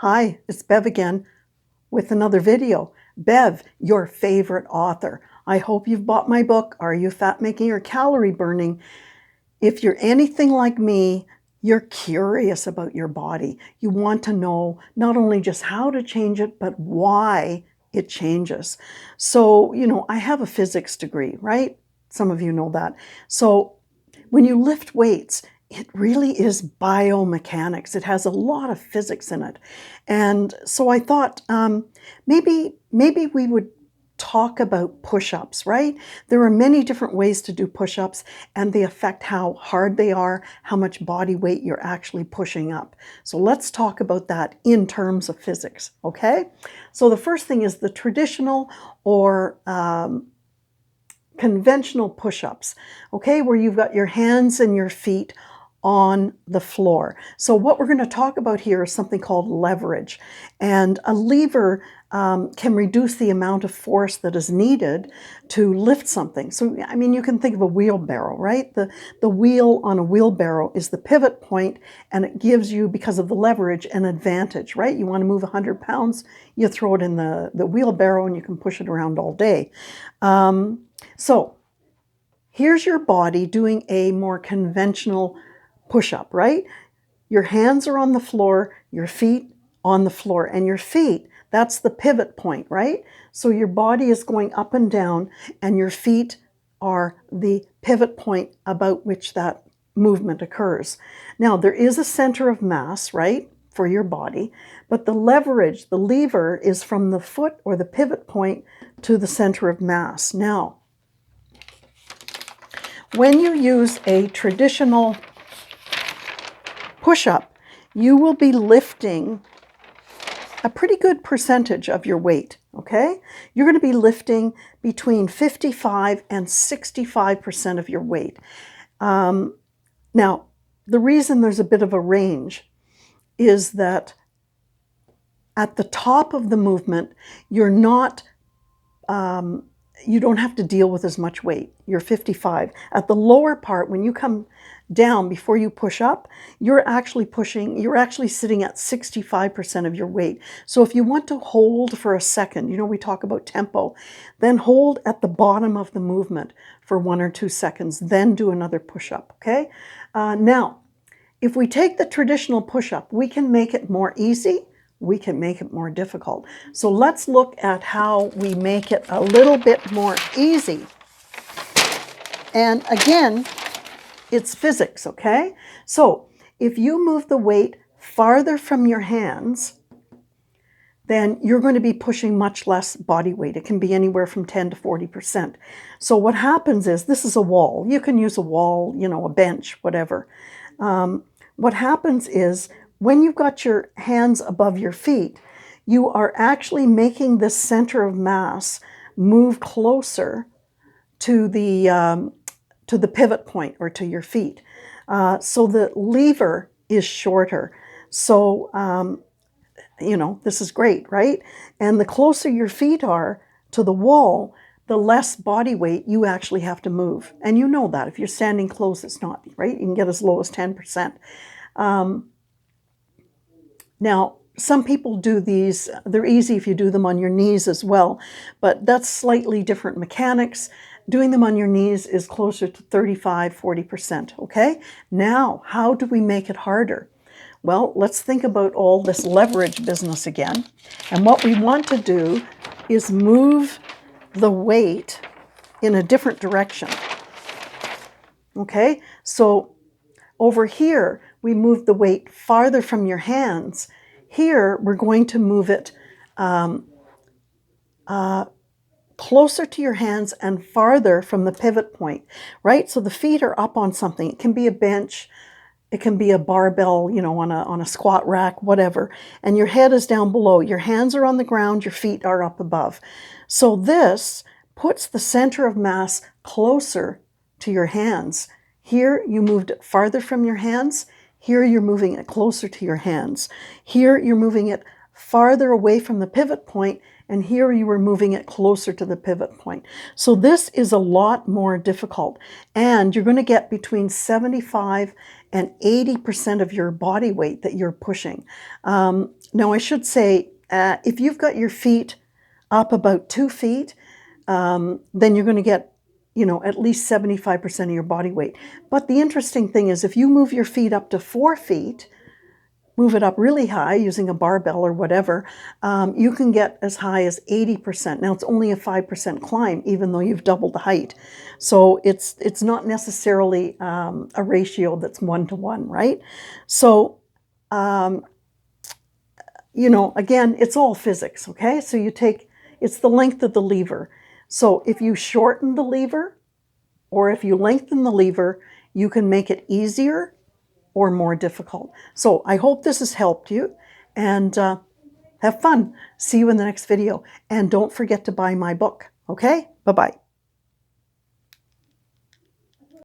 Hi, it's Bev again with another video. Bev, your favorite author. I hope you've bought my book, Are You Fat Making or Calorie Burning? If you're anything like me, you're curious about your body. You want to know not only just how to change it, but why it changes. So, I have a physics degree, right? Some of you know that. So when you lift weights, it really is biomechanics. It has a lot of physics in it. And so I thought maybe we would talk about push-ups, right? There are many different ways to do push-ups, and they affect how hard they are, how much body weight you're actually pushing up. So let's talk about that in terms of physics, okay? So the first thing is the traditional or conventional push-ups, okay, where you've got your hands and your feet on the floor. So what we're going to talk about here is something called leverage. And a lever can reduce the amount of force that is needed to lift something. So, you can think of a wheelbarrow, right? The wheel on a wheelbarrow is the pivot point, and it gives you, because of the leverage, an advantage, right? You want to move 100 pounds, you throw it in the wheelbarrow and you can push it around all day. So here's your body doing a more conventional push-up, right? Your hands are on the floor, your feet on the floor, and your feet, that's the pivot point, right? So your body is going up and down, and your feet are the pivot point about which that movement occurs. Now, there is a center of mass, right, for your body, but the leverage, the lever, is from the foot or the pivot point to the center of mass. Now, when you use a traditional push-up, you will be lifting a pretty good percentage of your weight, okay? You're going to be lifting between 55 and 65% of your weight. Now, the reason there's a bit of a range is that at the top of the movement, you're not you don't have to deal with as much weight. You're 55. At the lower part, when you come down before you push up, you're actually sitting at 65% of your weight. So if you want to hold for a second, we talk about tempo, then hold at the bottom of the movement for 1 or 2 seconds, then do another push-up, okay? Now, if we take the traditional push-up, we can make it more easy, we can make it more difficult. So let's look at how we make it a little bit more easy. And again, it's physics, okay? So if you move the weight farther from your hands, then you're going to be pushing much less body weight. It can be anywhere from 10 to 40%. So what happens is, this is a wall. You can use a wall, a bench, whatever. What happens is, when you've got your hands above your feet, you are actually making the center of mass move closer to the pivot point, or to your feet. So the lever is shorter. So, this is great, right? And the closer your feet are to the wall, the less body weight you actually have to move. And you know that. If you're standing close, it's not, right? You can get as low as 10%. Now, some people do these, they're easy if you do them on your knees as well, but that's slightly different mechanics. Doing them on your knees is closer to 35, 40%, okay? Now, how do we make it harder? Well, let's think about all this leverage business again. And what we want to do is move the weight in a different direction, okay? So over here, we move the weight farther from your hands. Here, we're going to move it closer to your hands and farther from the pivot point, right? So the feet are up on something. It can be a bench, it can be a barbell, on a squat rack, whatever. And your head is down below. Your hands are on the ground, your feet are up above. So this puts the center of mass closer to your hands. Here, you moved it farther from your hands. Here, you're moving it closer to your hands. Here, you're moving it farther away from the pivot point, and here you were moving it closer to the pivot point. So this is a lot more difficult, and you're going to get between 75 and 80% of your body weight that you're pushing. Now, I should say, if you've got your feet up about 2 feet, then you're going to get, at least 75% of your body weight. But the interesting thing is if you move your feet up to 4 feet, move it up really high using a barbell or whatever, you can get as high as 80%. Now, it's only a 5% climb, even though you've doubled the height. So it's not necessarily a ratio that's 1-to-1, right? So, again, it's all physics, okay? So it's the length of the lever. So if you shorten the lever or if you lengthen the lever, you can make it easier or more difficult. So I hope this has helped you, and have fun. See you in the next video. And don't forget to buy my book, okay? Bye-bye.